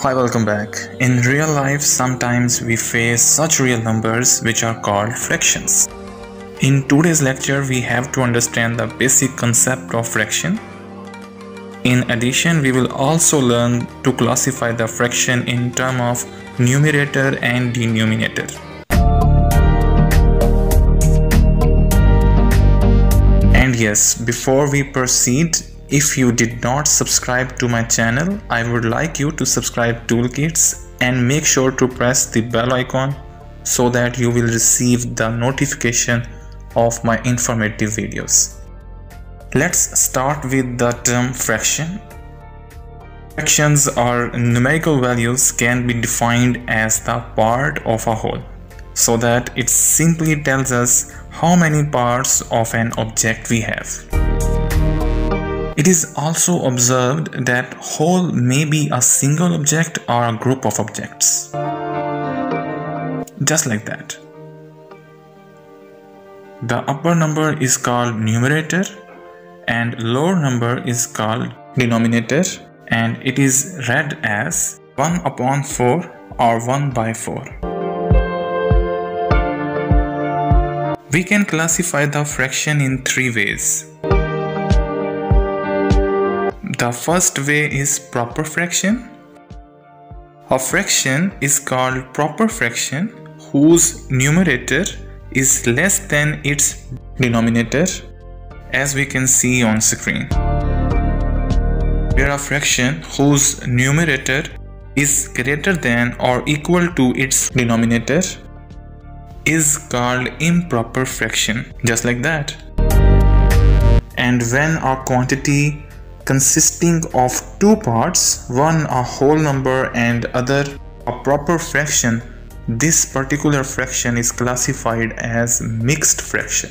Hi, welcome back. In real life, sometimes we face such real numbers which are called fractions. In today's lecture, we have to understand the basic concept of fraction. In addition, we will also learn to classify the fraction in terms of numerator and denominator. And yes, before we proceed, if you did not subscribe to my channel, I would like you to subscribe Toolkits and make sure to press the bell icon so that you will receive the notification of my informative videos. Let's start with the term fraction. Fractions or numerical values can be defined as the part of a whole, so that it simply tells us how many parts of an object we have. It is also observed that whole may be a single object or a group of objects. Just like that. The upper number is called numerator and lower number is called denominator, and it is read as 1/4 or 1/4. We can classify the fraction in three ways. The first way is proper fraction. A fraction is called proper fraction whose numerator is less than its denominator, as we can see on screen. Where a fraction whose numerator is greater than or equal to its denominator is called improper fraction, just like that. And when a quantity consisting of two parts, one a whole number and other a proper fraction, this particular fraction is classified as mixed fraction.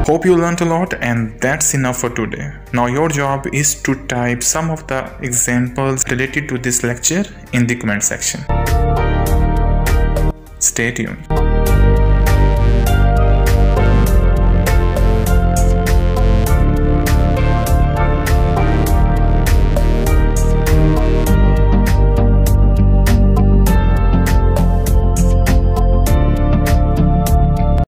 Hope you learned a lot, and that's enough for today. Now your job is to type some of the examples related to this lecture in the comment section. Stay tuned.